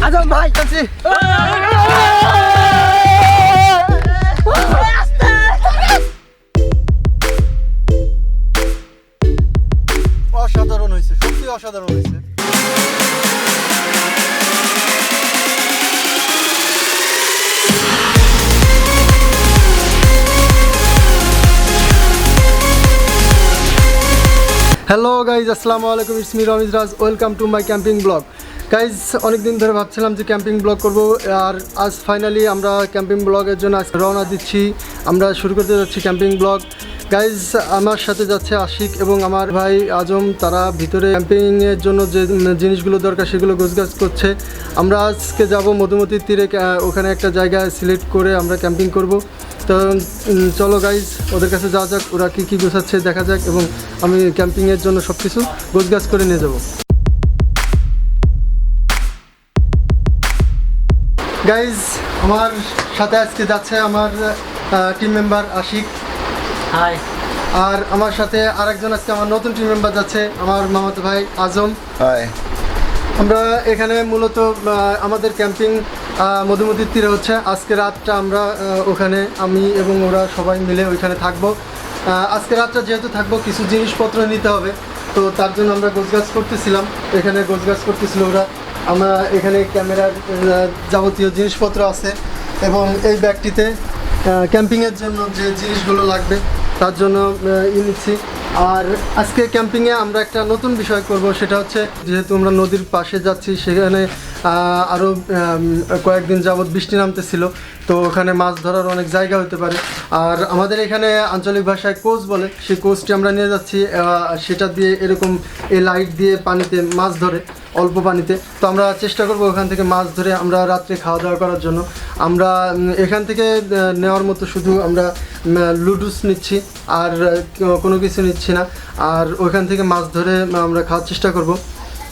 আজম ভাই কাছে অসাধারণ হয়েছে, সত্যি অসাধারণ হয়েছে। হ্যালো গাইজ, আসসালামু আলাইকুম, it's me Ramiz Raj, welcome to my camping blog. Guys, অনেক দিন ধরে ভাবছিলাম যে ক্যাম্পিং ব্লগ করব, আর আজ ফাইনালি আমরা ক্যাম্পিং ব্লগের জন্য আজ রওনা দিচ্ছি। আমরা শুরু করতে যাচ্ছি ক্যাম্পিং ব্লগ। গাইজ, আমার সাথে যাচ্ছে আশিক এবং আমার ভাই আজম। তারা ভিতরে ক্যাম্পিংয়ের জন্য যে জিনিসগুলো দরকার সেগুলো গোছগাছ করছে। আমরা আজকে যাব মধুমতির তীরে, ওখানে একটা জায়গা সিলেক্ট করে আমরা ক্যাম্পিং করব। তো চলো গাইজ, ওদের কাছে যাওয়া যাক, ওরা কী কী গোছাচ্ছে দেখা যাক, এবং আমি ক্যাম্পিংয়ের জন্য সব কিছু গোছগাছ করে নিয়ে যাব। গাইজ, আমার সাথে আজকে যাচ্ছে আমার টিম মেম্বার আশিক। হাই। আর আমার সাথে আরেকজন আজকে আমার নতুন টিম মেম্বার যাচ্ছে, আমার মামাতো ভাই আজম। হাই। আমরা এখানে মূলত আমাদের ক্যাম্পিং মধুমতির তীরে হচ্ছে। আজকে রাতটা আমরা ওখানে আমি এবং ওরা সবাই মিলে ওইখানে থাকবো। আজকে রাতটা যেহেতু থাকবো, কিছু জিনিসপত্র নিতে হবে, তো তার জন্য আমরা গোছগাছ করতেছিলাম। এখানে গোছগাছ করতেছিল ওরা। আমরা এখানে ক্যামেরার যাবতীয় জিনিসপত্র আছে, এবং এই ব্যাগটিতে ক্যাম্পিংয়ের জন্য যে জিনিসগুলো লাগবে তার জন্য নিচ্ছি। আর আজকে ক্যাম্পিংয়ে আমরা একটা নতুন বিষয় করব, সেটা হচ্ছে যেহেতু আমরা নদীর পাশে যাচ্ছি, সেখানে আরও কয়েকদিন যাবৎ বৃষ্টি নামতেছিল, তো ওখানে মাছ ধরার অনেক জায়গা হতে পারে। আর আমাদের এখানে আঞ্চলিক ভাষায় কোচ বলে, সেই কোচটি আমরা নিয়ে যাচ্ছি। সেটা দিয়ে এরকম এই লাইট দিয়ে পানিতে মাছ ধরে, অল্প পানিতে। তো আমরা চেষ্টা করব ওখান থেকে মাছ ধরে আমরা রাত্রে খাওয়া দাওয়া করার জন্য। আমরা এখান থেকে নেওয়ার মতো শুধু আমরা লুডুস নিচ্ছি, আর কোনো কিছু নিচ্ছি না। আর ওইখান থেকে মাছ ধরে আমরা খাওয়ার চেষ্টা করব।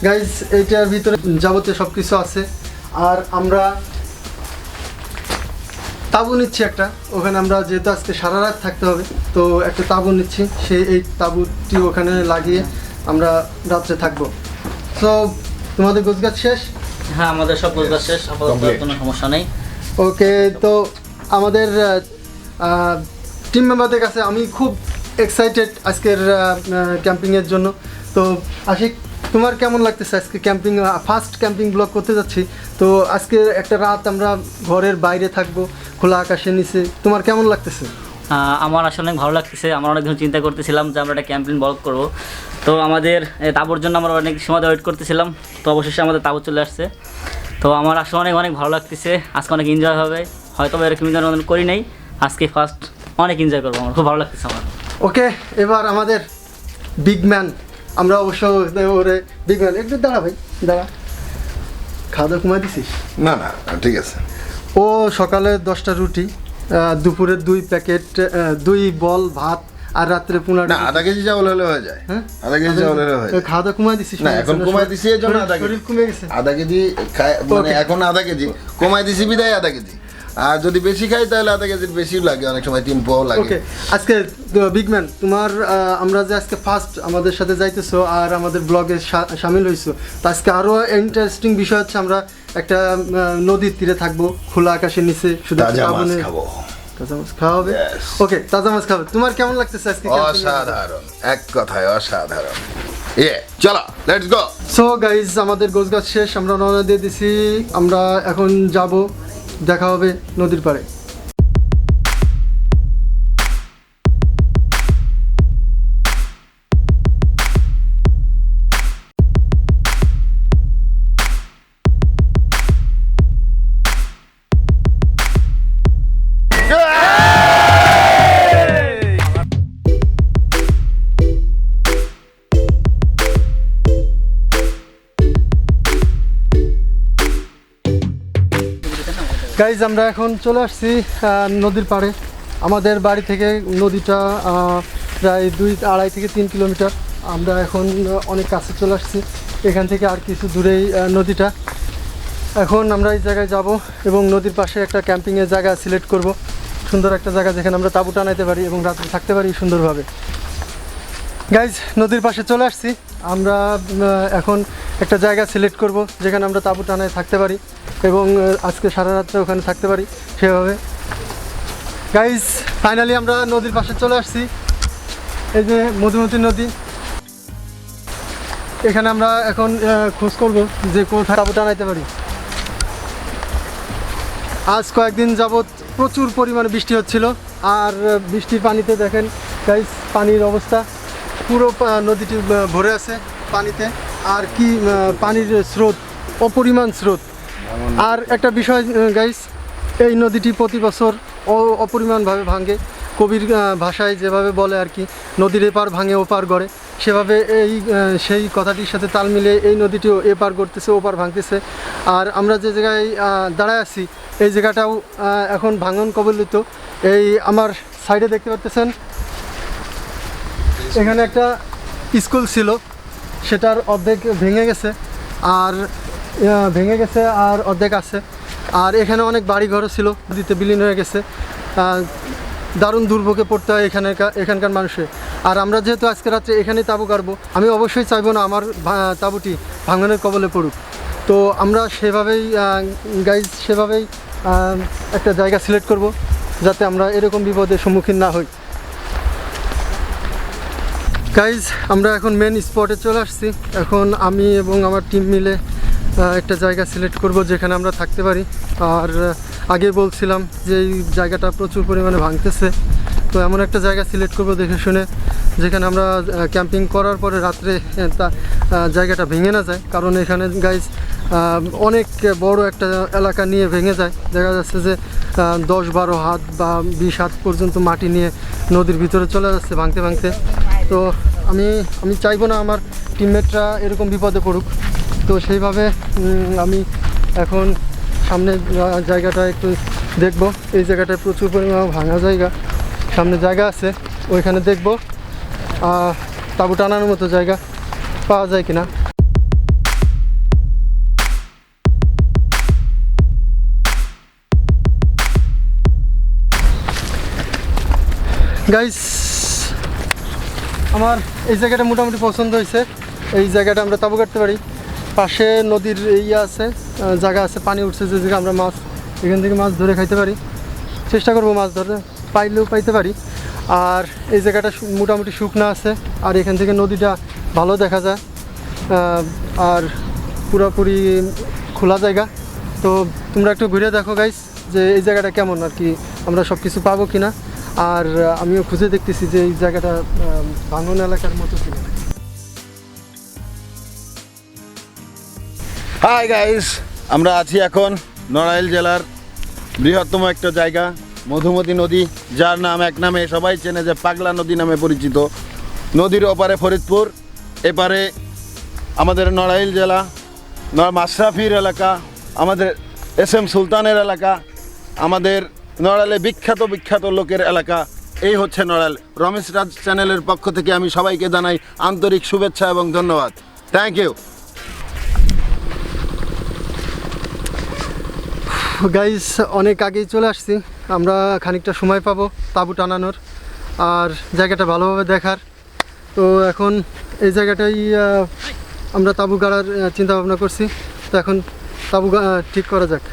গাইজ, এইটার ভিতরে যাবতীয় সব কিছু আছে। আর আমরা তাঁবু নিচ্ছি একটা, ওখানে আমরা যেহেতু আজকে সারা রাত থাকতে হবে, তো একটা তাঁবু নিচ্ছি। এই তাঁবুটি ওখানে লাগিয়ে আমরা রাত্রে থাকবো। তো তোমাদের গোছগাছ শেষ? হ্যাঁ, আমাদের সব গোছগাছ শেষ, আপাতত কোনো সমস্যা নেই। ওকে, তো আমাদের টিম মেম্বারদের কাছে আমি খুব এক্সাইটেড আজকের ক্যাম্পিংয়ের জন্য। তো আশিক, তোমার কেমন লাগতেছে আজকে ক্যাম্পিং, ফার্স্ট ক্যাম্পিং ব্লগ করতে যাচ্ছি? তো আজকে একটা রাত আমরা ঘরের বাইরে থাকবো, খোলা আকাশের নিচে। তোমার কেমন লাগতেছে? আমার আসলে অনেক ভালো লাগতেছে। আমরা অনেকদিন চিন্তা করতেছিলাম যে আমরা একটা ক্যাম্পিং ব্লগ করবো, তো আমাদের তাঁবুর জন্য আমরা অনেক সময় ওয়েট করতেছিলাম, তো অবশেষে আমাদের তাঁবু চলে আসছে। তো আমার আসলে অনেক অনেক ভালো লাগতেছে, আজকে অনেক এনজয় হবে। হয়তো এরকম এনজয় করি নাই, আজকে ফার্স্ট অনেক এনজয় করবো, আমার খুব ভালো লাগতেছে আমার। ওকে, এবার আমাদের বিগ ম্যান, আমরা অবশ্য ওরে বিগ ম্যান। একটু দাঁড়া ভাই, দাঁড়া। খাওয়া দাওয়া কমাই দিছিস? না না, ঠিক আছে। ও সকালে 10টা রুটি, দুপুরে 2 প্যাকেট 2 বল ভাত, আর রাত্রে 15 না, আধা কেজি চাউল হলে হয়ে যায়। হ্যাঁ, আধা কেজি চাউল হলে হয়ে যায়। খাওয়া দাওয়া কমাই দিছিস? না, এখন কমাই দিছি এর জন্য আধা কেজি। শরীর কমে গেছে। আধা কেজি মানে এখন আধা কেজি কমাই দিছি বিদায় আধা কেজি। আর যদি বেশি খাই তাহলে আধা কেজির বেশিও লাগে, অনেক সময় 3 পাও লাগে। ওকে, আজকে বিগ ম্যান, তোমার আমরা যে আজকে ফার্স্ট আমাদের সাথে যাইতেছো আর আমাদের ব্লগে শামিল হইছো, তো আজকে আরো ইন্টারেস্টিং বিষয় হচ্ছে আমরা একটা নদীর তীরে থাকবো, খোলা আকাশের নিচে, শুধু তাজা মাছ খাবো। তাজা মাছ খাওয়া হবে। ওকে, তাজা মাছ খাবো। তোমার কেমন লাগতেছে আজকে? অসাধারণ, এক কথায় অসাধারণ। চলো, লেটস গো। সো গাইজ, আমাদের গোছগাছ শেষ, আমরা রওনা দিয়ে দিছি। আমরা এখন যাব, দেখা হবে নদীর পাড়ে। গাইজ, আমরা এখন চলে আসছি নদীর পাড়ে। আমাদের বাড়ি থেকে নদীটা প্রায় 2-2.5 থেকে 3 কিলোমিটার। আমরা এখন অনেক কাছে চলে আসছি, এখান থেকে আর কিছু দূরেই নদীটা। এখন আমরা এই জায়গায় যাব এবং নদীর পাশে একটা ক্যাম্পিংয়ের জায়গা সিলেক্ট করব, সুন্দর একটা জায়গা যেখানে আমরা তাঁবু টানাইতে পারি এবং রাত্রে থাকতে পারি সুন্দরভাবে। গাইজ নদীর পাশে চলে আসছি আমরা। এখন একটা জায়গা সিলেক্ট করব যেখানে আমরা তাঁবু টানায় থাকতে পারি এবং আজকে সারা রাত্রে ওখানে থাকতে পারি সেভাবে। গাইজ ফাইনালি আমরা নদীর পাশে চলে আসছি। এই যে মধুমতি নদী, এখানে আমরা এখন খোঁজ করব যে কোথায় তাঁবু টানাইতে পারি। আজ কয়েকদিন যাবৎ প্রচুর পরিমাণে বৃষ্টি হচ্ছিল, আর বৃষ্টির পানিতে দেখেন গাইজ পানির অবস্থা, পুরো নদীটি ভরে আছে পানিতে। আর কি পানির স্রোত, অপরিমাণ স্রোত। আর একটা বিষয় গাইজ, এই নদীটি প্রতি বছর অপরিমাণভাবে ভাঙে। কবির ভাষায় যেভাবে বলে আর কি, নদীর এপার ভাঙে ওপার গড়ে, সেভাবে সেই কথাটির সাথে তাল মিলিয়ে এই নদীটিও এপার গড়তেছে ওপার ভাঙতেছে। আর আমরা যে জায়গায় দাঁড়ায় আছি এই জায়গাটাও এখন ভাঙন কবলিত। এই আমার সাইডে দেখতে পাচ্ছেন এখানে একটা স্কুল ছিল, সেটার অর্ধেক ভেঙে গেছে আর অর্ধেক আছে। আর এখানে অনেক বাড়িঘরও ছিল, নদীতে বিলীন হয়ে গেছে। দারুণ দুর্ভোগে পড়তে হয় এখানকার মানুষের। আর আমরা যেহেতু আজকে রাত্রে এখানেই তাঁবু গাড়বো, আমি অবশ্যই চাইবো না আমার তাঁবুটি ভাঙনের কবলে পড়ুক। তো আমরা সেভাবেই একটা জায়গা সিলেক্ট করব যাতে আমরা এরকম বিপদের সম্মুখীন না হই। গাইজ আমরা এখন মেন স্পটে চলে আসছি। এখন আমি এবং আমার টিম মিলে একটা জায়গা সিলেক্ট করব যেখানে আমরা থাকতে পারি। আর আগে বলছিলাম যে এই জায়গাটা প্রচুর পরিমাণে ভাঙতেছে, তো এমন একটা জায়গা সিলেক্ট করব দেখে শুনে যেখানে আমরা ক্যাম্পিং করার পরে রাত্রে জায়গাটা ভেঙে না যায়। কারণ এখানে গাইজ অনেক বড় একটা এলাকা নিয়ে ভেঙে যায়, দেখা যাচ্ছে যে 10-12 হাত বা 20 হাত পর্যন্ত মাটি নিয়ে নদীর ভিতরে চলে যাচ্ছে ভাঙতে ভাঙতে। তো আমি চাইবো না আমার টিমমেটরা এরকম বিপদে পড়ুক। তো সেইভাবে আমি এখন সামনে জায়গাটা একটু দেখব। এই জায়গাটায় প্রচুর পরিমাণে ভাঙা জায়গা, সামনে জায়গা আছে, ওইখানে দেখব তাঁবু টানানোর মতো জায়গা পাওয়া যায় কিনা। গাইস আমার এই জায়গাটা মোটামুটি পছন্দ হয়েছে। এই জায়গাটা আমরা তাঁবু কাটতে পারি, পাশে নদীর আছে জায়গা আছে, পানি উঠছে যে জায়গা আমরা এখান থেকে মাছ ধরে খাইতে পারি, চেষ্টা করব মাছ ধরে পাইলেও পাইতে পারি। আর এই জায়গাটা মোটামুটি শুকনো আছে, আর এখান থেকে নদীটা ভালো দেখা যায়, আর পুরোপুরি খোলা জায়গা। তো তোমরা একটু ঘুরে দেখো গাইস যে এই জায়গাটা কেমন, আর কি আমরা সব কিছু পাবো কিনা। আর আমিও খুঁজে দেখতেছি যে এই জায়গাটা ভাঙন এলাকার মতো কিনা। হাই গাইস, আমরা আছি এখন নড়াইল জেলার বৃহত্তম একটা জায়গা মধুমতি নদী, যার নাম এক নামে সবাই চেনে যে পাগলা নদী নামে পরিচিত। নদীর ওপারে ফরিদপুর, এপারে আমাদের নড়াইল জেলা, মাশরাফির এলাকা, আমাদের SM সুলতানের এলাকা, আমাদের নড়াইলে বিখ্যাত লোকের এলাকা। এই হচ্ছে নড়াইল। রমেশ রাজ চ্যানেলের পক্ষ থেকে আমি সবাইকে জানাই আন্তরিক শুভেচ্ছা এবং ধন্যবাদ। Thank you guys. অনেক আগেই চলে আসছি, আমরা খানিকটা সময় পাবো তাঁবু টানানোর আর জায়গাটা ভালোভাবে দেখার। তো এখন এই জায়গাটাই আমরা তাঁবু গাড়ার চিন্তা ভাবনা করছি। তো এখন তাঁবু ঠিক করা যাক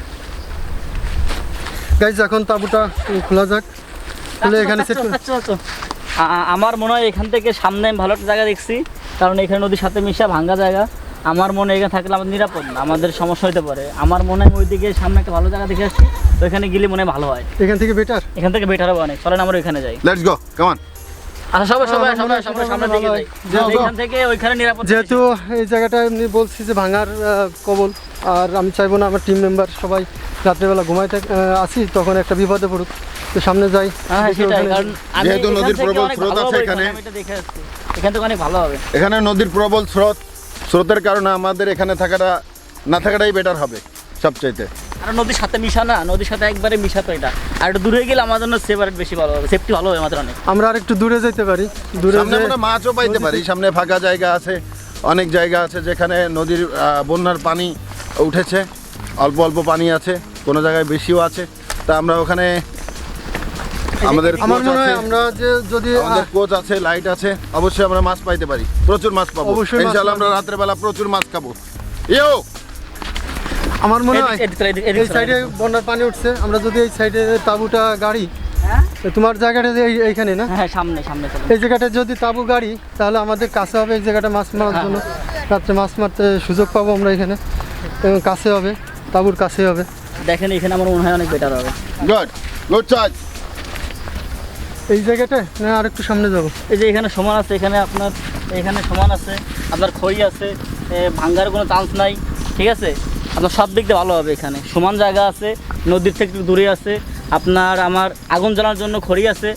গাইস, এখন তাঁবুটা খোলা যাক, খুলে এখানে সেট করে। আমার মনে হয় এখান থেকে সামনে আমি ভালো একটা জায়গা দেখছি, কারণ এখানে নদীর সাথে মিশা ভাঙ্গা জায়গা। আমার মনে হয় এখানে থাকলে আমাদের নিরাপদ না, আমাদের সমস্যা হতে পারে। আমার মনে হয় ওইদিকে সামনে একটা ভালো জায়গা দেখে আসছি, তো এখানে গেলে মনে হয় ভালো হয়। এখান থেকে বেটার হবে অনেক। চলেন আমরা ওইখানে যাই। Let's go, come on. আচ্ছা সবাই সামনের দিকে যাই, এখান থেকে ওইখানে নিরাপদ। যেহেতু এই জায়গাটা এমনি বলছি যে ভাঙার কবল, আর আমি চাইবো না আমার টিম মেম্বার সবাই রাত্রেবেলা ঘুমাইতে আসি তখন একটা বিপদে পড়ুক। তো সামনে যাই। যেহেতু নদীর প্রবল স্রোত আছে এখানে, এখান থেকে অনেক ভালো হবে। এখানে নদীর প্রবল স্রোতের কারণে আমাদের এখানে না থাকাটাই বেটার হবে সবচাইতে। আর নদীর সাথে মিশা না, নদীর সাথে একবারে মিশা তো এটা। আর একটু দূরে গেলে আমার জন্য বেশি ভালো হবে, সেফটি ভালো হবে আমাদের অনেক। আমরা আর একটু দূরে যেতে পারি, দূরে আমরা মাছও পাইতে পারি। সামনে ফাঁকা জায়গা আছে, অনেক জায়গা আছে যেখানে নদীর বন্যার পানি উঠেছে, অল্প পানি আছে, কোনো জায়গায় বেশিও আছে। তা আমরা ওখানে আমাদের আমার coach মনে হয় আছে, আমরা যে যদি আমাদের কোচ আছে, লাইট আছে, অবশ্যই আমরা মাছ পাইতে পারি, প্রচুর মাছ পাবো অবশ্যই মাছ ইনশাআল্লাহ। আমরা পাবো। রাতের বেলা প্রচুর মাছ খাবো। ইয়ো আমার মনে হয় এদিক এই সাইডে বন্যার পানি উঠছে, আমরা যদি এই সাইডে তাঁবুটা গাড়ি, হ্যাঁ তোমার জায়গাটা যে এইখানে না, হ্যাঁ সামনে সামনে চলো। এই জায়গাটা যদি তাঁবু গাড়ি তাহলে আমাদের কাছে হবে এই জায়গাটা মাছ মারার জন্য, রাত্রে মাছ মারতে সুযোগ পাবো আমরা এখানে, এবং কাছে হবে, তাঁবুর কাছে হবে। দেখেন এখানে আমার মনে হয় অনেক বেটার হবে। Good good charge. এই জায়গাটা না আর একটু সামনে যাবো? এই যে এখানে সমান আছে, এখানে আপনার এখানে সমান আছে, আপনার খড়ি আছে, ভাঙ্গার কোনো চান্স নাই, ঠিক আছে? আপনার সব দিক দিয়ে ভালো হবে, এখানে সমান জায়গা আছে, নদীর থেকে একটু দূরে আছে, আপনার আমার আগুন জ্বালানোর জন্য খড়ি আছে,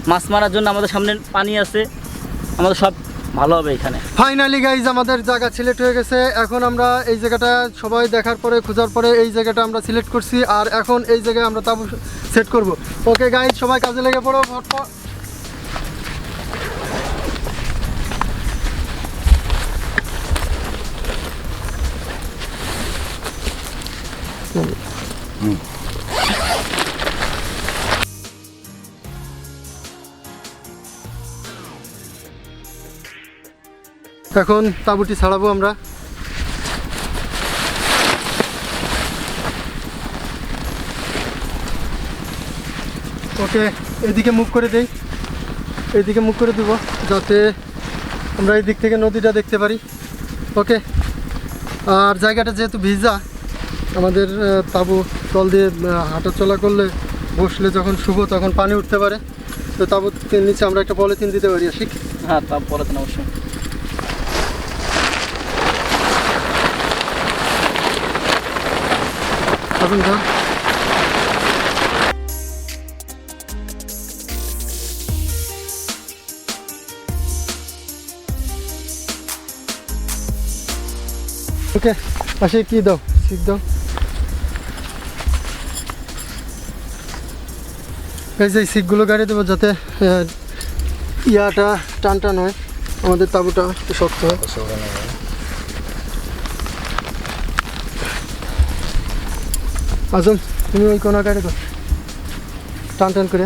মাছ মারার জন্য আমাদের সামনে পানি আছে, আমাদের সব ভালো হবে এখানে। ফাইনালি গাইজ আমাদের জায়গা সিলেক্ট হয়ে গেছে। এখন আমরা এই জায়গাটা সবাই দেখার পরে খোঁজার পরে এই জায়গাটা আমরা সিলেক্ট করছি, আর এখন এই জায়গায় আমরা তাবু সেট করব। ওকে গাইজ, সবাই কাজে লেগে পড়ো। এখন তাঁবুটি ছাড়াবো আমরা। ওকে, এদিকে মুভ করে দেই, এইদিকে মুভ করে দিব যাতে আমরা এই দিক থেকে নদীটা দেখতে পারি। ওকে, আর জায়গাটা যেহেতু ভিজা, আমাদের তাঁবু তল দিয়ে হাঁটা চলা করলে, বসলে যখন শুভ তখন পানি উঠতে পারে, তো তাঁবুর নিচে আমরা একটা পলিথিন দিতে পারি। আসি, হ্যাঁ তারপরে তো অবশ্যই। আসুন ধর। ওকে, পাশে কি দাও, শিখ দাও। এই যে শিখগুলো গাড়িয়ে দেবো যাতে ইয়াটা টান টান হয়, আমাদের তাঁবুটা একটু শক্ত হয়। আজম, তুমি ওই কোনা গাড়ি দাও টান টান করে।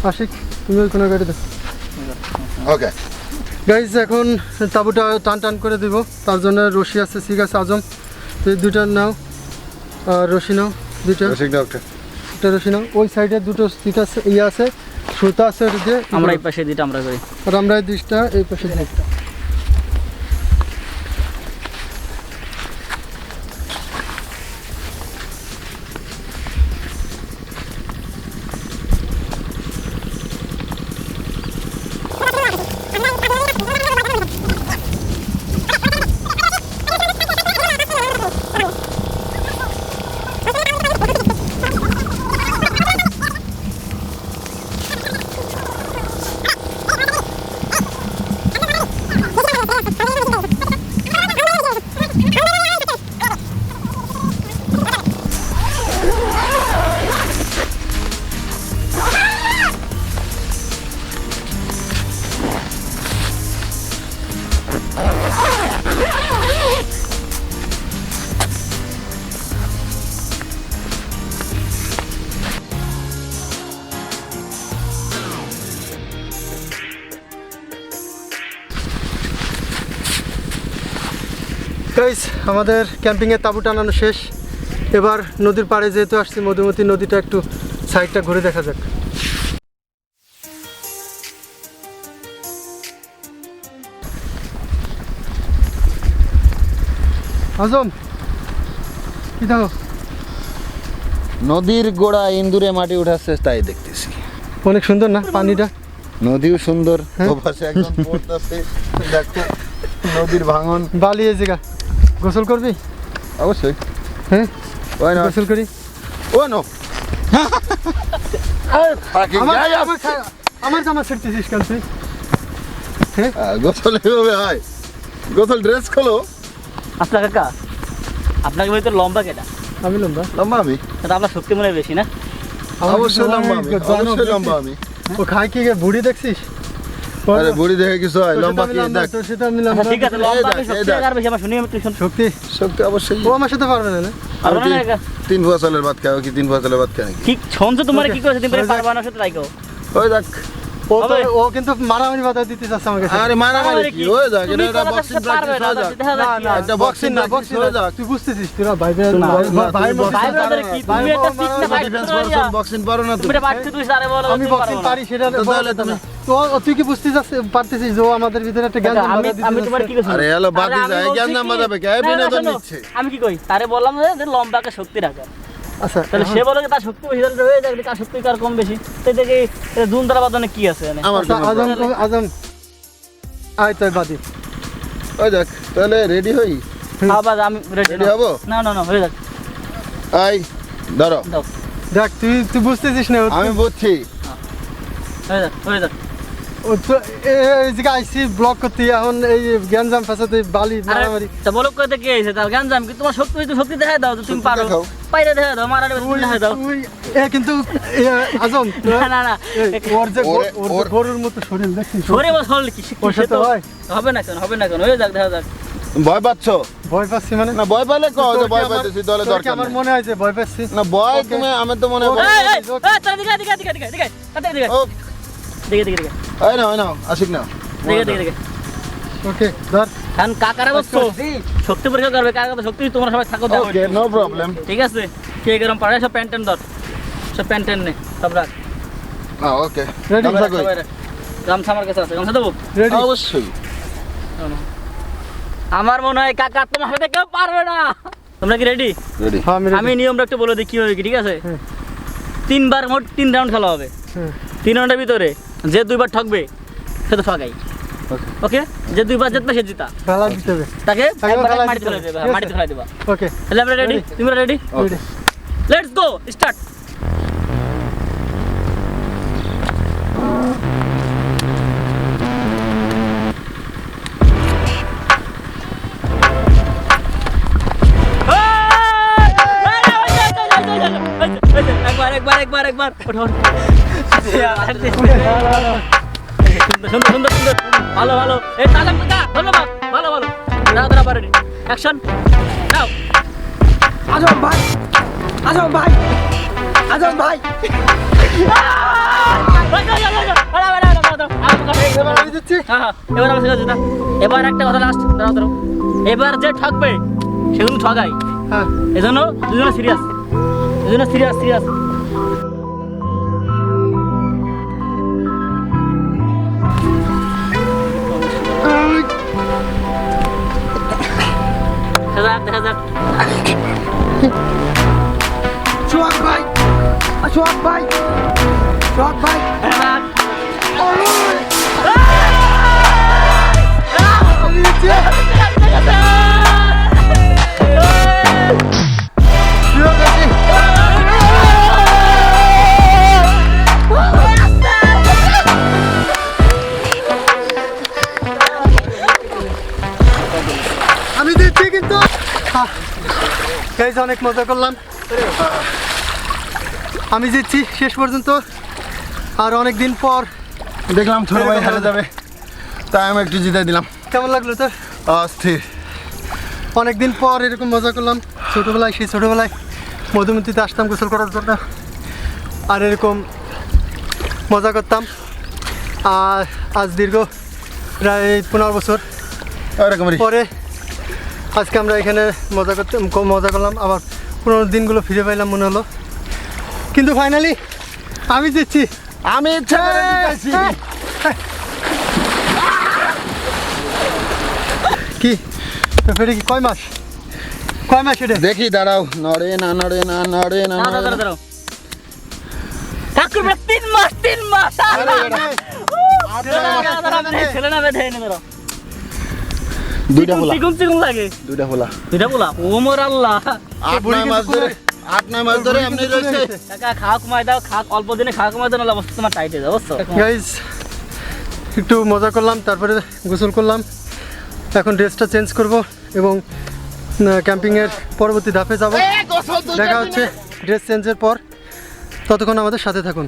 আশিক, তুমি ওই কোনা গাড়ি দাও। ওকে গাইজ, এখন তাঁবুটা টান টান করে দিব, তার জন্য রশি আছে, শিখ আছে। আজম, তুই দুইটা নাও, আর রশি নাও দুইটা, একটা রশি নাও। ওই সাইডে দুটো সিট আছে, ইয়ে আছে, সুতা আছে, ওটা দিয়ে আমরা এই পাশে দিটা আমরা করি। আর আমরা এই দিকটা এই পাশে দিই। গাইস, আমাদের ক্যাম্পিংয়ের তাঁবু টানানো শেষ। এবার নদীর পাড়ে যেহেতু আসছি, মধুমতি নদীটা একটু সাইডটা ঘুরে দেখা যাক। আজম, কি দেখো? নদীর গোড়া ইন্দুরে মাটি উঠার চেষ্টায় দেখতেছি। অনেক সুন্দর না পানিটা? নদীও সুন্দর, ওপাশে একজন পড়তেছে, দেখো নদীর ভাঙন। বালি এই জায়গা, গোসল করবি? অবশ্যই, হ্যাঁ ওই না, গোসল করি। ও নো আমার জামা ছিড়তেছিস কেন তুই? গোসল এভাবে হয়, গোসল ড্রেস খোলো। আপনার কাকা, আপনাকে বলি তো লম্বা কেটা? আমি লম্বা? লম্বা আমি? তা আপনার শক্তি মনে হয় বেশি না? অবশ্যই লম্বা আমি, অবশ্যই লম্বা আমি। ও খায় কি বুড়ি দেখছিস? আরে বুড়ি দেখে কিছু হয় লম্বা কি দেখ তোর সাথে আমি আচ্ছা, লম্বা ঠিক আছে লম্বা আমি এই 70 দেখ। টাকার বেশি আমার শুনি আমি তুই শুন শক্তি শক্তি অবশ্যই ও আমার সাথে পারবে না আর আমি না, না, তিন ফসলের ভাত খাও কি তিন ফসলের ভাত খাই ঠিক শুনছো তোমার কি করেছে তুমি ওই দেখ। পারবা না সাথে রাখো ওই দেখ ও তো হবে। ও কিন্তু মারামারি বাধা দিতে চাচ্ছে আমাকে আরে মারামারি কি হয়ে যাক তুমি এটা একটা কথা বক্সিং বলতে পারবে প্র্যাকটিস না, হয়ে যাক দেখা যাক কি হয়। একটা boxing না practice বক্সিং হয়ে যাক। তুই বুঝতেছিস তোরা ভাই না, ভাই তুমি ভাই ব্রাদার কি তুমি একটা ঠিক না ভাই ডিফেন্স তুমি পারসন বক্সিং পারো না এটা পারতে তুই সারে বলো আমি তুমি বক্সিং পারো না। পারি সেটা তো বলা তাহলে যেত না। তুমি- তো তুই কি বুঝতে পারতেছিস যে ও আমাদের ভিতরে একটা জ্ঞান আচ্ছা, আমি তোমার কি কইছি আরে হ্যালো বাদ আরে দিয়ে আমি যায় বলছি জ্ঞান নাম কি- বাজাবে কে না, না, বিনোদন শোনো, নিচ্ছে আমি কি কই তারে বললাম যে লম্বাকে শক্তি রাখা আচ্ছা তাহলে সে বলে যে তার শক্তি বেশি তাহলে হয়ে যাবে কার শক্তি কার কম বেশি তো দেখে দুন দ্বারা বাদনে কি আছে এখানে আমার আচ্ছা, কোনো আজম আয় তাই বাদি ওই দেখ তাহলে রেডি হই আবার আমি রেডি রেডি হবো না না না হয়ে যাক আই ধরো দাও দেখ তুই বুঝতেছিস না আমি বুঝছি হয়ে যাক ও তো এই জায়গায় আইসি ব্লক করতে এখন এই গ্যাঞ্জাম ফাসাতে বালি আরে মারামারি তা বলো কইতে কি হইছে তার গান জাম কি তোমার শক্তি হইছে শক্তি দেখাই দাও যে তুমি শক্তি পারো দেখাও। পাইরে দেখাই দাও মারারে দেখাই দাও কিন্তু আজম না না না ওর যে ওর- গরুর মতো শরীর দেখছিস সরে বসল কি ওর সাথে হয়? হবে না কেন হয়ে যাক দেখা যাক ভয় পাচ্ছ ভয় পাচ্ছি মানে না ভয় পাইলে কও যে তোর কি ভয় আমার- পাইতেছি দলে তোর কি দরকার আমার নেই। মনে হয় যে ভয় পাচ্ছি না ভয় Okay. তুমি আমি তো মনে Okay. হয় এই এই তার দিকে দিকে দিকে দিকে দিকে তাতে দিকে ও দিকে দিকে দিকে এই না আশিক না দিকে দিকে দিকে ওকে ধর কারণ কাকারে বলছো শক্তি পরীক্ষা করবে কার কথা শক্তি তোমরা সবাই থাকো দেখো ওকে নো প্রবলেম ঠিক আছে কে গরম পারে সব প্যান্ট ধর সব প্যান্ট নে সব রাখ ওকে Ready? গামছা কই? সবাই রাখ। গামছা আমার কাছে আছে গামছা দেবো রেডি অবশ্যই আমার মনে হয় কাকা তোমার সাথে কেউ পারবে না তোমরা কি রেডি রেডি হ্যাঁ আমি আমি নিয়মটা একটু বলে দিই কি হবে কি ঠিক আছে হুম। 3 বার মোট 3 রাউন্ড খেলা হবে 3 রাউন্ডের ভিতরে যে 2 বার ঠকবে সে তো ঠকাই Okay. ওকে যে 2 বার জিতবে সে জিতা খেলা দিতে হবে তাকে একবার একবার খেলা মাটিতে দিতে ফেলে হবে, দেবে ঠিক আছে? মাটিতে ফেলে দেবা ওকে তাহলে আমরা রেডি Ready. তুমি ready ready let's go start একবার ওঠো সুন্দর সুন্দর সুন্দর ভালো ভালো এই তালাম কাকা ধন্যবাদ ভালো ভালো দাঁড়া পারেনি অ্যাকশন নাও আজম ভাই এবার আমি দিচ্ছি এবার আমার শেষ হচ্ছে এবার একটা কথা লাস্ট দাঁড়াও দাঁড়াও এবার যে ঠকবে সে কিন্তু ঠগাই হ্যাঁ এজন্য দুজনে সিরিয়াস দুজনে সিরিয়াস সিরিয়াস দেখা যাক সোহাগ ভাই দেখা যাক আমি দিচ্ছি শুরু করছি। আমি দিচ্ছি কিন্তু এই যে অনেক মজা করলাম আমি জিতছি শেষ পর্যন্ত আর অনেক দিন পর দেখলাম ছোট ভাই হেরে যাবে তাই আমি একটু জিতাই দিলাম কেমন লাগলো তোর অস্থির অনেকদিন পর এরকম মজা করলাম ছোটোবেলায় সেই ছোটোবেলায় মধুমতিতে আসতাম গোসল করার জন্য আর এরকম মজা করতাম আর আজ দীর্ঘ প্রায় 15 বছর এরকমই পরে আজকে আমরা এখানে মজা করলাম আবার পুরোনো দিনগুলো ফিরে পাইলাম মনে হলো কিন্তু ফাইনালি আমি জিতছি আমি ইচ্ছা করে জিতাইছি। কি তো ফেরে কি কয় মাস এটা দেখি দাঁড়াও নড়ে না দাঁড়াও দাঁড়াও দাঁড়াও ঠাকুর 3 মাস ছেলে না বেঁধে এনে দাঁড়াও দুইটা ফোলা চিকুন লাগে দুইটা ফোলা দুইটা বলা ও মোর আল্লাহ 8-9 মাস ধরে 8-9 মাস ধরে এমনি রয়েছে কাকা খাওয়া কমাই দাও অল্প দিনে খাওয়া কমাই দাও না অবস্থা তোমার টাইট হয়ে যাবে বুঝছো গাইজ একটু মজা করলাম তারপরে গোসল করলাম এখন ড্রেসটা চেঞ্জ করব এবং ক্যাম্পিংয়ের পরবর্তী ধাপে যাব দেখা হচ্ছে ড্রেস চেঞ্জের পর ততক্ষণ আমাদের সাথে থাকুন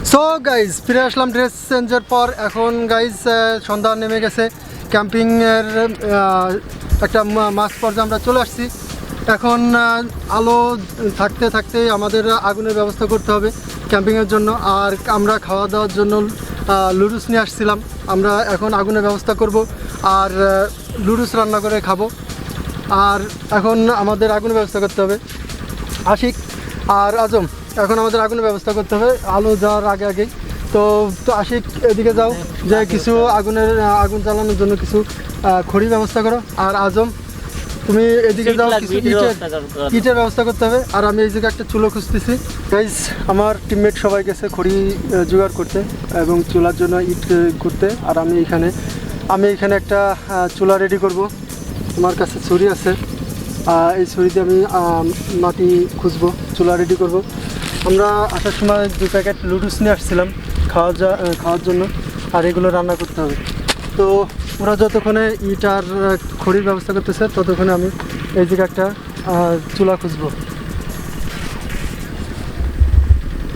সো গাইজ ফিরে আসলাম ড্রেস চেঞ্জের পর। এখন গাইজ সন্ধ্যা নেমে গেছে, ক্যাম্পিংয়ের একটা মাঝ পর্যায়ে আমরা চলে আসছি। এখন আলো থাকতে থাকতেই আমাদের আগুনের ব্যবস্থা করতে হবে ক্যাম্পিংয়ের জন্য। আর আমরা খাওয়া দাওয়ার জন্য লুডুস নিয়ে আসছিলাম। আমরা এখন আগুনের ব্যবস্থা করব আর লুডুস রান্না করে খাবো। আর এখন আমাদের আগুনের ব্যবস্থা করতে হবে। আশিক আর আজম, এখন আমাদের আগুনের ব্যবস্থা করতে হবে আলো যাওয়ার আগে আগেই। তো আশিক এদিকে যাও, যে কিছু আগুন জ্বালানোর জন্য কিছু খড়ির ব্যবস্থা করো। আর আজম তুমি এদিকে যাও, কিছু ইটের ব্যবস্থা করতে হবে। আর আমি এই জায়গায় একটা চুলো খুঁজতেছি। গাইজ আমার টিমমেট সবাই গেছে খড়ি জোগাড় করতে এবং চুলার জন্য ইট করতে। আর আমি এখানে একটা চুলা রেডি করব। আমার কাছে ছুরি আছে, এই ছুরি দিয়ে আমি মাটি খুঁজবো, চুলা রেডি করব। আমরা আসার সময় 2 প্যাকেট লুডুস নিয়ে আসছিলাম খাওয়ার জন্য। আর এগুলো রান্না করতে হবে। তো ওরা যতক্ষণে ইট আর খড়ির ব্যবস্থা করতেছে ততক্ষণে আমি এই জায়গায় একটা চুলা খুঁজবো।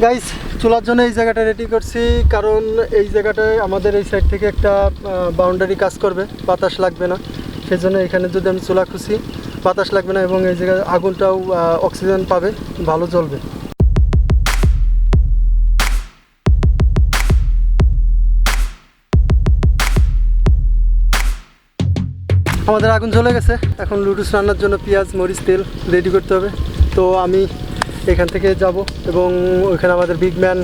গাইস চুলার জন্য এই জায়গাটা রেডি করছি, কারণ এই জায়গাটায় আমাদের এই সাইড থেকে একটা বাউন্ডারি কাজ করবে, বাতাস লাগবে না। সেজন্য এখানে যদি আমি চুলা খুঁজি বাতাস লাগবে না এবং এই জায়গায় আগুনটাও অক্সিজেন পাবে, ভালো জ্বলবে। আমাদের আগুন জ্বলে গেছে। এখন লুডুস রান্নার জন্য পেঁয়াজ মরিচ তেল রেডি করতে হবে। তো আমি এখান থেকে যাব এবং ওইখানে আমাদের বিগ ম্যান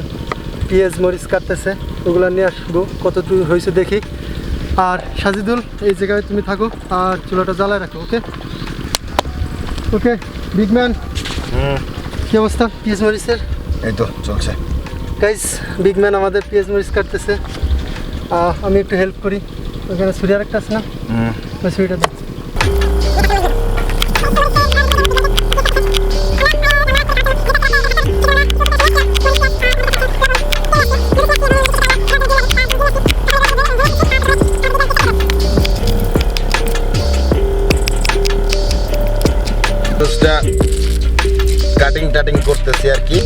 পেঁয়াজ মরিচ কাটতেছে, ওগুলো নিয়ে আসবো, কতটুকু হয়েছে দেখি। আর সাজিদুল এই জায়গায় তুমি থাকো আর চুলাটা জ্বালায় রাখো। ওকে ওকে বিগ ম্যান, কী অবস্থা পেঁয়াজ মরিচের? এই তো চলছে। গাইস বিগ ম্যান আমাদের পেঁয়াজ মরিচ কাটতেছে, আমি একটু হেল্প করি। ওখানে ছুরি আর একটা আছে না, ওই ছুরিটা দিই। কাটিং করতেছি আর কি।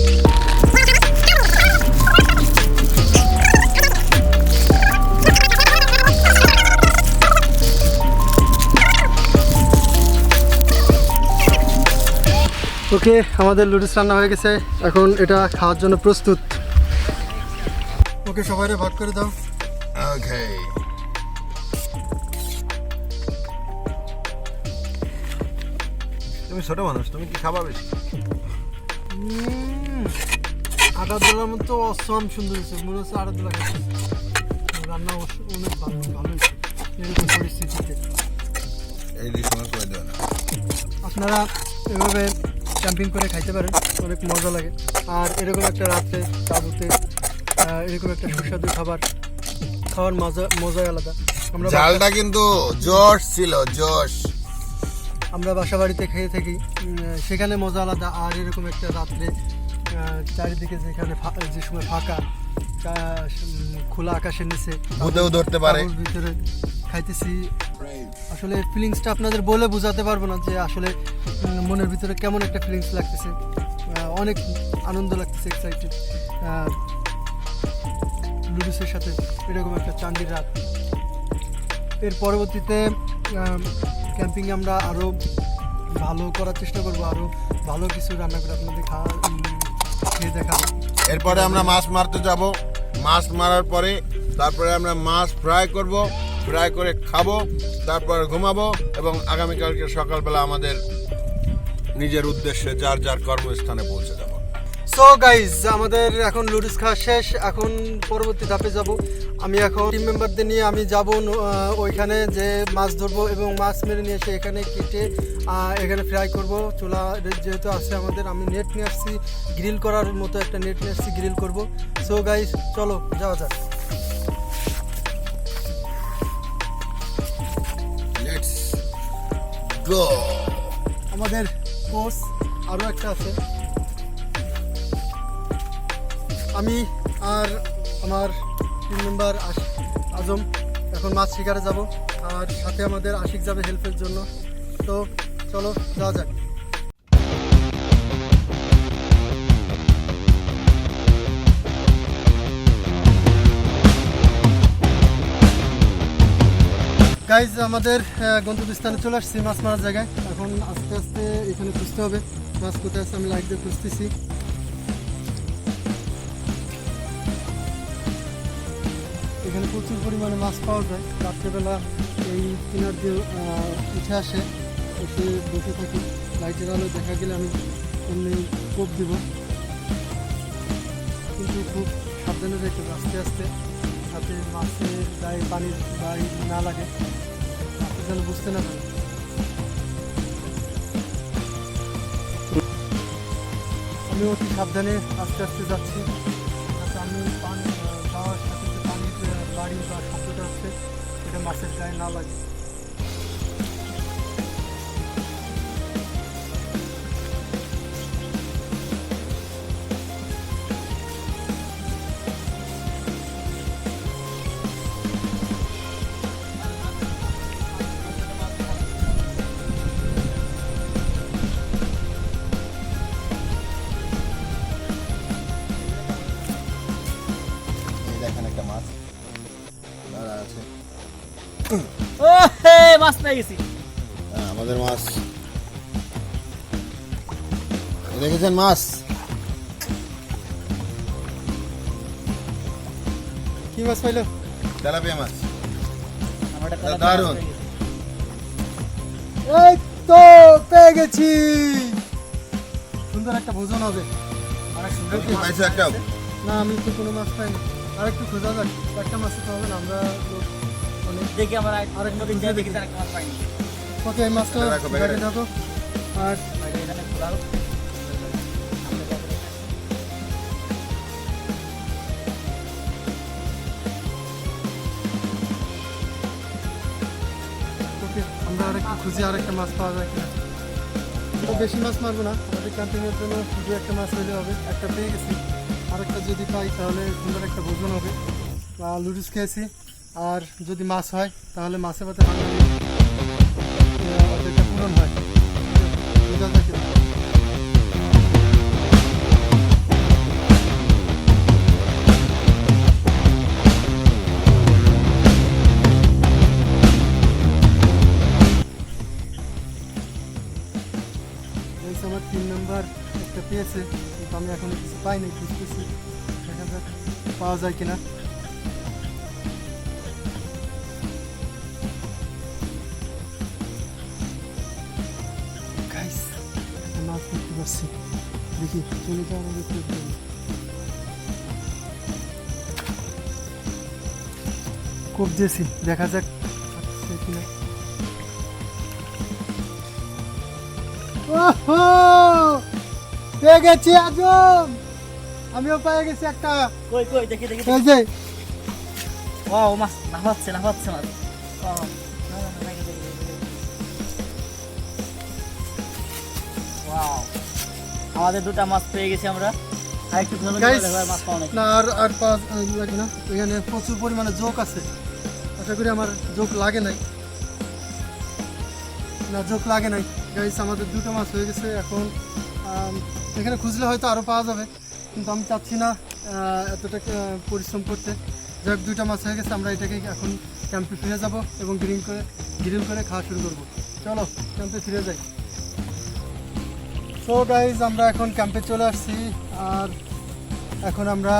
ওকে আমাদের লুডুস রান্না হয়ে গেছে, এখন এটা খাওয়ার জন্য প্রস্তুত। ওকে সবাই ভাগ করে দাও। ওকে তুমি ছোট মানুষ, তুমি কি খাবা বেশি? আটা দোলার মতো অসম সুন্দর হয়েছে, মনে হচ্ছে আটা দোলা খাচ্ছে। রান্না অনেক ভালো হয়েছে এরকম পরিস্থিতিতে। আপনারা এভাবে ক্যাম্পিং করে খাইতে পারেন, অনেক মজা লাগে। আর এরকম একটা রাত্রে তাঁবুতে এরকম একটা সুস্বাদু খাওয়ার মজাই আলাদা। আমরা জালটা কিন্তু জোশ ছিল, জোশ। আমরা বাসা বাড়িতে খেয়ে থাকি, সেখানে মজা আলাদা। আর এরকম একটা রাত্রে চারিদিকে যে সময় ফাঁকা, খোলা আকাশের নিচে ভূতেও ধরতে পারে ভিতরে খাইতেছি, আসলে ফিলিংসটা আপনাদের বলে বোঝাতে পারবো না যে আসলে মনের ভিতরে কেমন একটা ফিলিংস লাগতেছে। অনেক আনন্দ লাগতেছে, এক্সাইটেড লুডুসের সাথে এরকম একটা চান্দির রাত। এর পরবর্তীতে ক্যাম্পিংয়ে আমরা আরও ভালো করার চেষ্টা করবো, আরও ভালো কিছু রান্না করে আপনাদের খেয়ে দেখাবো। এরপরে আমরা মাছ মারতে যাব, মাছ মারার পরে তারপরে আমরা মাছ ফ্রাই করব, ফ্রাই করে খাবো, তারপর ঘুমাবো এবং আগামীকালকে সকালবেলা আমাদের নিজের উদ্দেশ্যে যার যার কর্মস্থানে পৌঁছে যাব। সো গাইজ আমাদের এখন লুডুস খাওয়া শেষ, এখন পরবর্তী ধাপে যাব। আমি এখন টিম মেম্বারদের নিয়ে আমি যাব ওইখানে যে মাছ ধরবো এবং মাছ মেরে নিয়ে এসে এখানে কেটে এখানে ফ্রাই করব। চুলা যেহেতু আছে আমাদের, আমি নেট নিয়ে আসছি, গ্রিল করার মতো একটা নেট নিয়ে আসছি, গ্রিল করব। সো গাইজ চলো যাওয়া যাক। Let's go. আমাদের কোর্স আরও একটা আছে, আমি আর আমার টিম মেম্বার আজম এখন মাছ শিকারে যাব, আর সাথে আমাদের আশিক যাবে হেল্পের জন্য। তো চলো যাওয়া যাক। গাইজ আমাদের গন্তব্যস্থানে চলে আসছি মাছ মারার জায়গায়। এখন আস্তে আস্তে এখানে খুঁজতে হবে মাছ কোথায় আছে। আমি লাইট দিয়ে খুঁজতেছি। এখানে প্রচুর পরিমাণে মাছ পাওয়া যায়। রাত্রেবেলা এই কিনার দিয়ে উঠে আসে, এসে বসে থাকি। লাইটের আলো দেখা গেলে আমি এমনি কোপ দিব, কিন্তু খুব সাবধানে রেখে আস্তে আস্তে, যাতে মাছের গায়ে পানির গায়ে না লাগে, মাছ যেন বুঝতে না পারে। আমি অতি সাবধানে আস্তে আস্তে যাচ্ছি, যাতে আমি পানি যাওয়ার সাথে সাথে পানির বাড়ি বা শব্দটা হচ্ছে এটা মাছের গায়ে না লাগে। দেখেন একটা মাছ দাঁড়া আছে। ও হে, মাছ পেয়ে গেছি। হ্যাঁ, আমাদের মাছ দেখেছেন মাছ। কি মাছ পাইলো? তেলাপিয়া মাছ। আমার একটা দারুণ। তেলাপিয়া মাছ পেয়ে গেছি। এই তো পেয়ে গেছি। সুন্দর একটা ভোজন হবে। আর এক সুন্দর কি পাইছো একটা? না, আমি তো কোনো মাছ পাইনি। আর একটু খোঁজা যাক, একটা মাছ তো হবে না। আমরা লোক অনেক। দেখি আমার আরেকটা নদীর খুঁজে জায়গা দেখি দেখি। তার একটা মাছ পাইনি। ওকে, এই মাছটা রাখো, ব্যাগে গাড়ি থাকো। আর বাইরে এখানে খোলা হোক। ওকে, আমরা আরেকটু খুঁজি, আরেকটা মাছ পাওয়া যায় কিনা। তো বেশি মাছ মারবো না, আমাদের ক্যাম্পিংয়ের জন্য শুধু একটা মাছ হলে হবে। একটা পেয়ে গেছি, আরেকটা যদি পাই তাহলে সুন্দর একটা ভোজন হবে। লুডুস খেয়েছি, আর যদি মাছ হয় তাহলে মাছে ভাতে অর্ধেকটা পূরণ হয়। বুঝা যায় কিনা? আমার 3 নাম্বার একটা পেয়েছে, কিন্তু আমি এখনো কিছু পাইনি। খুঁজতেছি, দেখা যাক পাওয়া যায় কিনা। গাইস, একটা মাছ দেখতে পাচ্ছি। দেখি চলে যাওয়ার আগে একটু দেখি। কোপ দিয়েছি, দেখা যাক আছে কিনা। ওহো, পেয়ে গেছি আজম। আমিও পেয়ে গেছি একটা। কই কই দেখি দেখি। এই যে ওয়াও, মাছ লাফাচ্ছে লাফাচ্ছে মাছ। ওয়াও, না না না, দেখি দেখি দেখি। ওয়াও, আমাদের দুটো মাছ পেয়ে গেছি আমরা। আর একটু ভালো করে Guys, দেখো আর মাছ পাও নাকি। না আর পাওয়া লাগে না। এখানে প্রচুর পরিমাণে জোক আছে। আশা করি আমার জোক লাগে নাই। না, জোক লাগে নাই। গাইস, আমাদের দুটো মাছ হয়ে গেছে। এখন এখানে খুঁজলে হয়তো আরও পাওয়া যাবে, কিন্তু আমি চাচ্ছি না এতটা পরিশ্রম করতে। যাক, দুটো মাছ হয়ে গেছে। আমরা এটাকে এখন ক্যাম্পে ফিরে যাব এবং গ্রিল করে খাওয়া শুরু করব। চলো ক্যাম্পে ফিরে যাই। সো গাইজ, আমরা এখন ক্যাম্পে চলে আসছি। আর এখন আমরা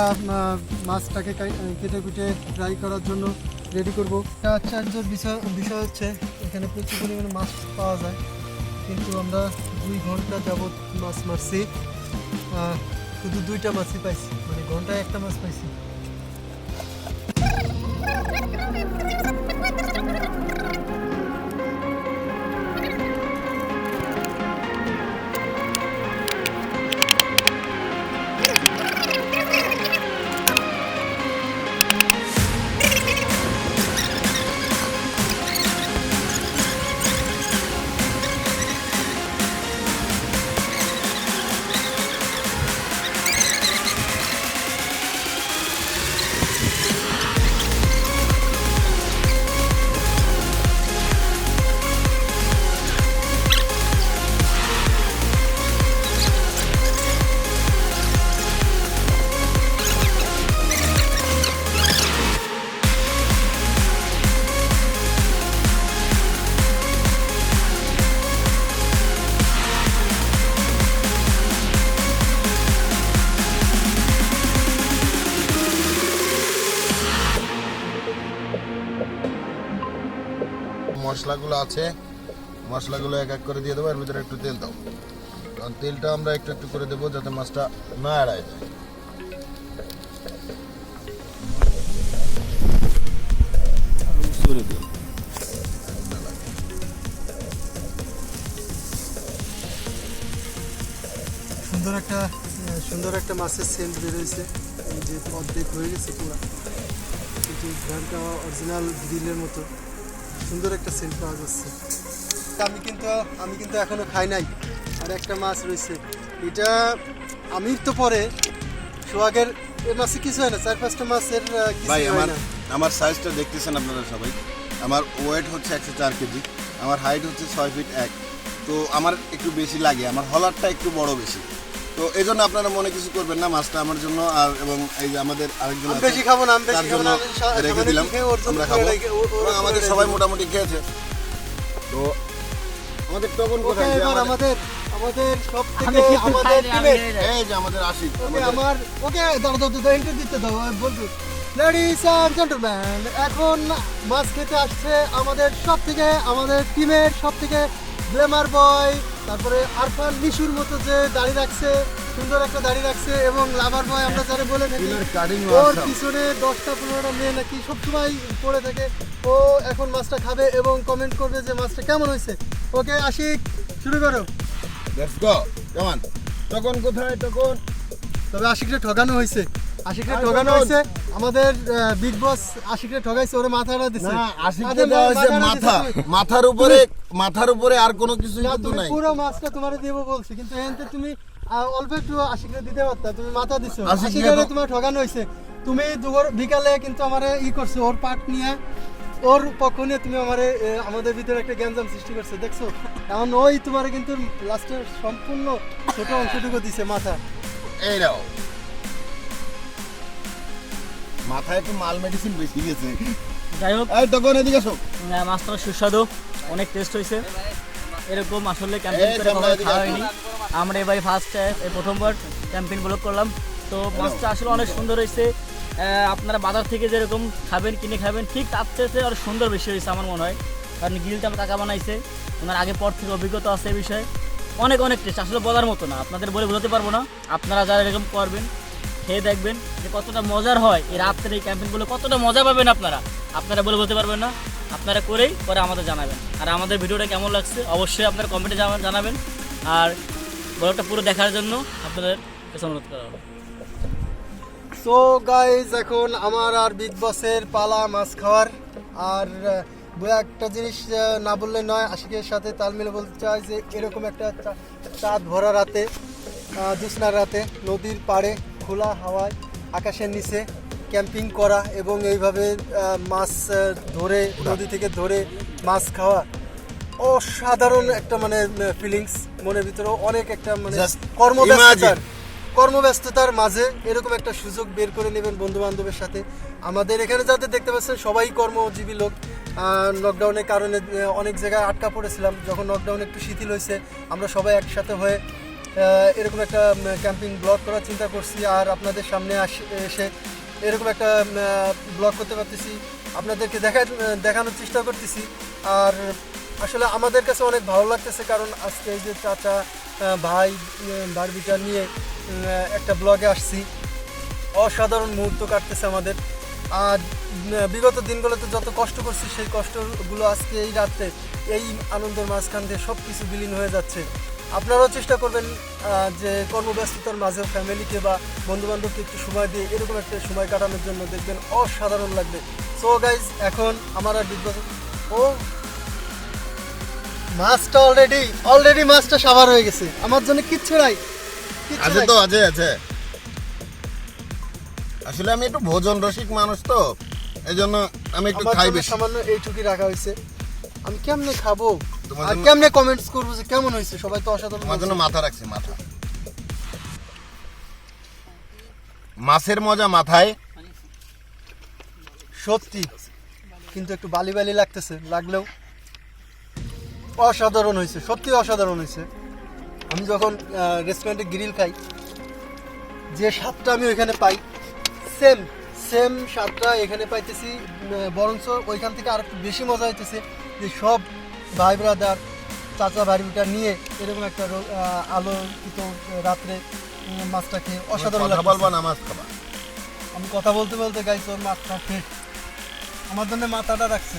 মাছটাকে কেটে কুটে ফ্রাই করার জন্য রেডি করবো। একটা আশ্চর্যের বিষয় হচ্ছে এখানে প্রচুর পরিমাণে মাছ পাওয়া যায়, কিন্তু আমরা 2 ঘন্টা যাবৎ মাছ মারছি, শুধু 2টা মাছই পাইছি। মানে ঘন্টায় একটা মাছ পাইছি। মশলাগুলো আছে, মশলাগুলো এক এক করে দিয়ে দেবো। এর ভিতরে একটু তেল দাও, কারণ তেলটা আমরা একটু একটু করে দেবো যাতে মাছটা না এড়ায় যায়। সুন্দর একটা মাছের সেন্ট বেরোয়েছে, এই যে অর্ধেক হয়ে গেছে পুরো, কিন্তু ঘ্রাণটা অরিজিনাল গ্রিলের মতো সুন্দর একটা সেন্ট পাওয়া যাচ্ছে। আমি কিন্তু এখনো খাই নাই, আর একটা মাছ রয়েছে, এটা আমি তো পরে সোহাগের এই মাছে কিছু হয় না, 4-5টা মাছের ভাই কিছু হয় না। আমার সাইজটা দেখতেছেন আপনারা সবাই। আমার ওয়েট হচ্ছে 104 কেজি, আমার হাইট হচ্ছে 6 ফিট 1। তো আমার একটু বেশি লাগে, আমার হলারটা একটু বড় বেশি। তো এই জন্য আপনারা মনে কিছু করবেন না, মাছটা আমার জন্য আর এবং এই যে আমাদের আরেকজন আমি আছে, বেশি খাবো না, আমি তার বেশি খাবো জন্য না, আমি রেখে দিলাম, আমরা খাবো। এবং আমাদের সবাই মোটামুটি খেয়েছে। তো আমাদের টগন কোথায়? যে এবার আমাদের- আমাদের সব থেকে আমাদের টিমের এই যে আমাদের আশিক, ওকে আমাদের দাও ইন্টার দিতে দাও বলতো। লেডিস অ্যান্ড জেন্টলম্যান, এখন মাছ খেতে আসছে আমাদের টিমের সব থেকে গ্ল্যামার বয়, তারপরে আরফান নিশুর মতো যে দাড়ি রাখছে, সুন্দর একটা দাড়ি রাখছে, এবং লাভার বয় আমরা যারা বলে থাকি। Killer cutting ওর মাছ। পিছনে 10টা-15টা মেয়ে নাকি সবসময় পড়ে থাকে। ও এখন মাছটা খাবে এবং কমেন্ট করবে যে মাছটা কেমন হয়েছে। ওকে আশিক, শুরু করো। Let's go, come on. টগন কোথায়? টগন তবে আশিকরে ঠকানো হয়েছে, আর বলুন। আমাদের বিগ বস আশিকরে ঠকাইছে, ওরে মাথাটা দিছে। না, আশিককে আরে দেওয়া হয়েছে মাথাটা মাথা, দিছে তুমি। মাথার উপরে আর কোনো কিছুই না, কিন্তু তুমি নাই। পুরো মাছটা তোমারে দেবো বলছি, কিন্তু এখানে তুমি অল্প একটু আশিকরে দিতে পারতা, তুমি মাথা দিছো। আশিকরে আশিকরে তো- তোমার ঠকানো হয়েছে। তুমি দুপুর বিকালে কিন্তু আমারে করছো, ওর পার্ট নিয়ে, ওর পক্ষ নিয়ে তুমি আমাদের ভিতরে একটা গ্যাঞ্জাম সৃষ্টি করছো, দেখছো? এখন ওই তোমারে কিন্তু লাস্টের সম্পূর্ণ ছোট অংশটুকু দিছে মাথা। এই নাও, মাথায় একটু মাল মেডিসিন বেশি গেছে। যাই হোক, এই টগন এদিকে এসো। মাছটা সুস্বাদু, অনেক টেস্ট হয়েছে। এরকম আসলে ক্যাম্পিং এই করে তোমরা কখনো এদিকে খাওয়া আসো। হয়নি। আমরা এবারে ফার্স্ট এই প্রথমবার ক্যাম্পিং ব্লগ করলাম। তো মাছটা আসলে অনেক সুন্দর হয়েছে। আপনারা বাজার থেকে যেরকম খাবেন, কিনে খাবেন, ঠিক তার চেয়ে আরও সুন্দর বেশি হয়েছে আমার মনে হয়, কারণ গিলটা আমার কাকা বানাইছে, ওনার আগে পর থেকে অভিজ্ঞতা আছে এই বিষয়ে। অনেক টেস্ট, আসলে বলার মতো না, আপনাদের বলে বোঝাতে পারবো না। আপনারা যারা এরকম করবেন, খেয়ে দেখবেন যে কতটা মজার হয়। এই রাত্রে এই ক্যাম্পিংগুলো কতটা মজা পাবেন আপনারা বলে বলতে পারবেন না। আপনারা করেই পরে আমাদের জানাবেন। আর আমাদের ভিডিওটা কেমন লাগছে অবশ্যই আপনারা কমেন্টে জানাবেন। আর ব্লগটা পুরো দেখার জন্য আপনাদের কাছে অনুরোধ করা হবে। সো গাইজ, এখন আমার আর বিগ বসের পালা মাছ খাওয়ার। আর দু একটা জিনিস না বললে নয়, আশিকের সাথে তাল মিলে বলতে চাই যে এরকম একটা চাঁদ ভরা রাতে, জ্যোৎস্নার রাতে, নদীর পাড়ে খোলা হাওয়ায় আকাশের নিচে ক্যাম্পিং করা এবং এইভাবে মাছ ধরে, নদী থেকে ধরে মাছ খাওয়া অসাধারণ একটা ফিলিংস। মনের ভিতরে অনেক একটা Just কর্মব্যস্ততার মাঝে এরকম একটা সুযোগ বের করে নেবেন বন্ধু বান্ধবের সাথে। আমাদের এখানে যাদের দেখতে পাচ্ছেন সবাই কর্মজীবী লোক। লকডাউনের কারণে অনেক জায়গায় আটকা পড়েছিলাম, যখন লকডাউন একটু শিথিল হয়েছে আমরা সবাই একসাথে হয়ে এরকম একটা ক্যাম্পিং ব্লগ করার চিন্তা করছি। আর আপনাদের সামনে এসে এরকম একটা ব্লগ করতে পারতেছি, আপনাদেরকে দেখানোর চেষ্টা করতেছি। আর আসলে আমাদের কাছে অনেক ভালো লাগতেছে, কারণ আজকে এই যে চাচা, ভাই, বারবিটা নিয়ে একটা ব্লগে আসছি। অসাধারণ মুহূর্ত কাটতেছে আমাদের। আর বিগত দিনগুলোতে যত কষ্ট করছি সেই কষ্টগুলো আজকে এই রাত্রে এই আনন্দের মাঝখান দিয়ে সব কিছু বিলীন হয়ে যাচ্ছে। আপনারাও চেষ্টা করবেন যে কর্মব্যস্ততার মাঝেও ফ্যামিলিকে বা বন্ধুবান্ধবকে একটু সময় দিয়ে এরকম একটা সময় কাটানোর জন্য, দেখবেন অসাধারণ লাগবে। সো গাইজ, এখন আমার আর বিগ ও মাছটা অলরেডি মাছটা সাবার হয়ে গেছে, আমার জন্য কিচ্ছু নাই। আছে তো, আছে। আসলে আমি একটু ভোজন রসিক মানুষ, তো এই জন্য আমি একটু আমার খাই জন্য বেশি। সামান্য এইটুকুই রাখা হয়েছে। আমি কেমনে খাবো তোমার আর জন্য- কেমনে কমেন্টস করবো যে কেমন হয়েছে? সবাই তো অসাধারণ আমার জন্য বলছে। মাথা রাখছি, মাথা। মাছের মজা মাথায়। সত্যি, কিন্তু একটু বালি লাগলেও অসাধারণ হয়েছে, সত্যি অসাধারণ হয়েছে। আমি যখন রেস্টুরেন্টে গ্রিল খাই, যে স্বাদটা আমি ওইখানে পাই, সেম স্বাদটা এখানে পাইতেছি, বরঞ্চ ওইখান থেকে আর একটু বেশি মজা হইতেছে। যে সব ভাই ব্রাদার চাচা ভাইটা নিয়ে এরকম একটা আলোকিত রাত্রে মাছটা খেয়ে অসাধারণ কথা বলবো লাগছে। না, মাছ খাবা। আমি কথা বলতে বলতে গাইছি ওর মাছটা খেয়ে আমার জন্য মাথাটা রাখছে।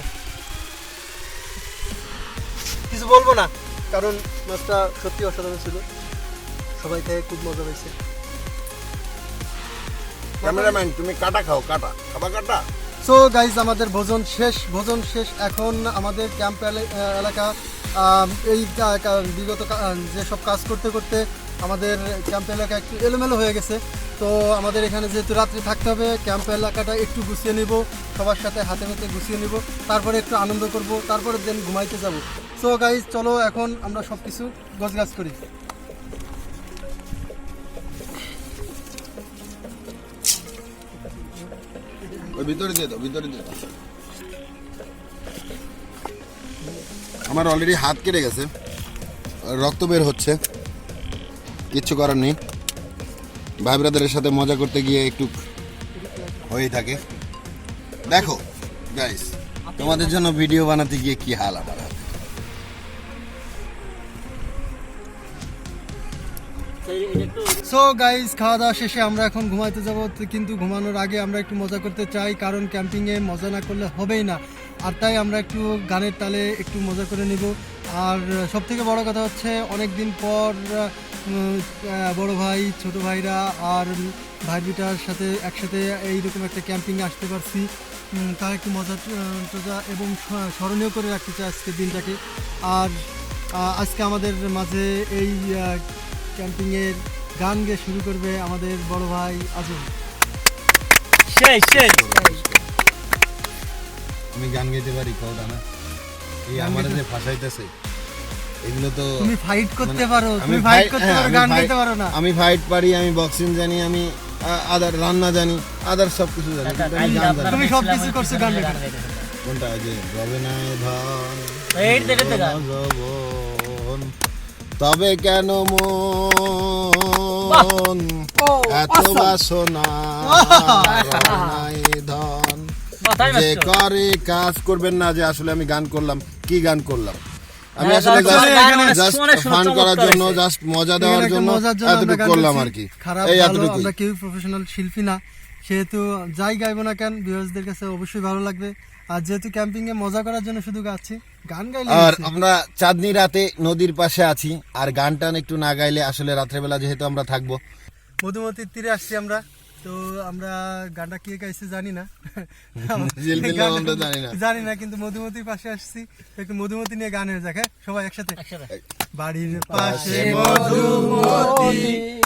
কিছু বলবো না কারণ মাছটা সত্যি অসাধারণ ছিল, সবাই খেয়ে খুব মজা পেয়েছে। ক্যামেরাম্যান তুমি কাটা খাও, কাটা খাবা, কাটা। সো গাইজ আমাদের ভোজন শেষ। এখন আমাদের ক্যাম্প এলাকা এই বিগত যেসব কাজ করতে করতে আমাদের ক্যাম্প এলাকা একটু এলোমেলো হয়ে গেছে। তো আমাদের এখানে যেহেতু রাত্রি থাকতে হবে, ক্যাম্প এলাকাটা একটু গুছিয়ে নিব, সবার সাথে হাতে হাতে গুছিয়ে নিব, তারপরে একটু আনন্দ করব, তারপরে দিন ঘুমাইতে যাব। সো গাইজ চলো এখন আমরা সব কিছু গোছগাছ করি। ওই ভিতরে দিয়ে দাও, ভিতরে দিয়ে দাও। আমার অলরেডি হাত কেটে গেছে, রক্ত বের হচ্ছে, কিচ্ছু করার নেই। ভাই ব্রাদারের সাথে মজা করতে গিয়ে একটু হয়েই থাকে। দেখো গাইস, তোমাদের জন্য ভিডিও বানাতে গিয়ে কি হাল আমার হাতে। সো গাইজ খাওয়া দাওয়া শেষে আমরা এখন ঘুমাইতে যাব, কিন্তু ঘুমানোর আগে আমরা একটু মজা করতে চাই, কারণ ক্যাম্পিংয়ে মজা না করলে হবেই না। আর তাই আমরা একটু গানের তালে একটু মজা করে নিব। আর সবথেকে বড় কথা হচ্ছে অনেক দিন পর বড় ভাই ছোট ভাইরা আর ভাই বিটার সাথে একসাথে এইরকম একটা ক্যাম্পিংয়ে আসতে পারছি। তার একটু মজা টজা এবং স্মরণীয় করে রাখতে চাই আজকের দিনটাকে। আর আজকে আমাদের মাঝে এই ক্যাম্পিংয়ের গান গেয়ে শুরু করবে আমাদের বড় ভাই আজম। আমি গান গাইতে পারি কওটা না, এই আমার যে ফাঁসাইতেছে এগুলো তো। তুমি ফাইট করতে পারো, তুমি ফাইট করতে পারো, গান গাইতে পারো না। আমি ফাইট পারি, আমি বক্সিং জানি, আমি আদার রান্না জানি, আদার সব কিছু জানি, কিন্তু আমি গান জানি না। তুমি সবকিছু করছো, গান গাইতে। কোনটা যে রবে না ধন এই দেখতে গান যৌবন, তবে কেন মন এত বাসনা নাই ধন, যে করে কাজ করবেন না, যে আসলে আমি গান করলাম, কি গান করলাম আমি আসলে জাস্ট ফান করার জন্য, জাস্ট মজা দেওয়ার জন্য এতটুকু করলাম আর কি। খারাপ এই ভালো এতটুকু। আমরা কেউ প্রফেশনাল শিল্পী না, সেহেতু যাই গাইবো না কেন ভিউয়ার্সদের কাছে অবশ্যই ভালো লাগবে। আর যেহেতু ক্যাম্পিং এ মজা করার জন্য শুধু গাচ্ছি, গান গাইলে আর হয়েছে। আমরা চাঁদনি রাতে নদীর পাশে আছি, আর গান টান একটু না গাইলে আসলে রাত্রেবেলা যেহেতু আমরা থাকবো। মধুমতির তীরে আসছি আমরা, তো আমরা গানটা কে গাইছে জানি না, শিল্পীর নাম আমরা জানি না। জানি না, কিন্তু মধুমতির পাশে আসছি, তো একটু মধুমতি নিয়ে গান হয়ে যাক। হ্যাঁ সবাই একসাথে। বাড়ির পাশে মধুমতি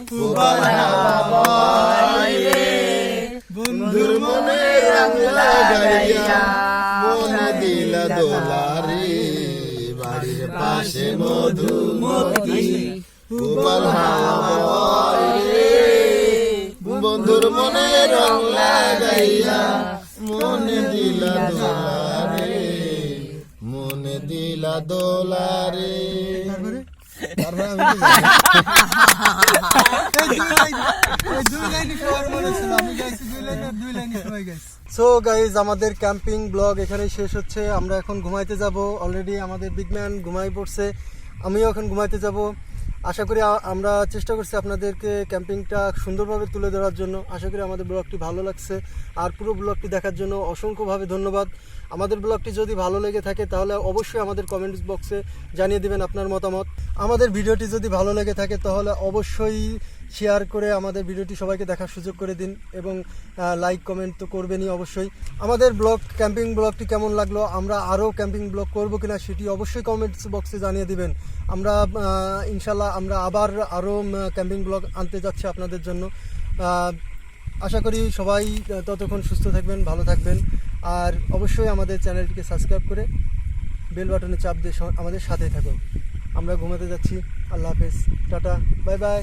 ফুবার হাওয়ায় রে, বন্ধুর মনে রং লাগাইয়া মনে দিলা দোলা রে, বাড়ির পাশে মধুমতি ফুবার হাওয়ায় রে, বন্ধুর মনে রং লাগাইয়া মনে দিলা দোলা রে, মনে দিলা দোলা রে। তারপরে আমি দুই লাইনই সবার মনে ছিল, আমি গাইছি দুই লাইনই সবাই গাইছি। সো গাইজ আমাদের ক্যাম্পিং ব্লগ এখানেই শেষ হচ্ছে। আমরা এখন ঘুমাইতে যাব, অলরেডি আমাদের বিগম্যান ঘুমাই পড়ছে, আমিও এখন ঘুমাইতে যাব। আশা করি আমরা চেষ্টা করছি আপনাদেরকে ক্যাম্পিংটা সুন্দরভাবে তুলে ধরার জন্য। আশা করি আমাদের ব্লগটি ভালো লাগছে, আর পুরো ব্লগটি দেখার জন্য অসংখ্যভাবে ধন্যবাদ। আমাদের ব্লগটি যদি ভালো লেগে থাকে তাহলে অবশ্যই আমাদের কমেন্টস বক্সে জানিয়ে দিবেন আপনার মতামত। আমাদের ভিডিওটি যদি ভালো লেগে থাকে তাহলে অবশ্যই শেয়ার করে আমাদের ভিডিওটি সবাইকে দেখার সুযোগ করে দিন, এবং লাইক কমেন্ট তো করবেনই অবশ্যই। আমাদের ব্লগ ক্যাম্পিং ব্লগটি কেমন লাগলো, আমরা আরও ক্যাম্পিং ব্লগ করবো কিনা সেটি অবশ্যই কমেন্টস বক্সে জানিয়ে দিবেন। আমরা ইনশাল্লাহ আমরা আবার আরও ক্যাম্পিং ব্লগ আনতে যাচ্ছি আপনাদের জন্য। আশা করি সবাই ততক্ষণ সুস্থ থাকবেন, ভালো থাকবেন, আর অবশ্যই আমাদের চ্যানেলটিকে সাবস্ক্রাইব করে বেল বাটনে চাপ দিয়ে আমাদের সাথেই থাকুন। আমরা ঘুমাতে যাচ্ছি। আল্লাহ হাফেজ, টাটা, বাই বাই।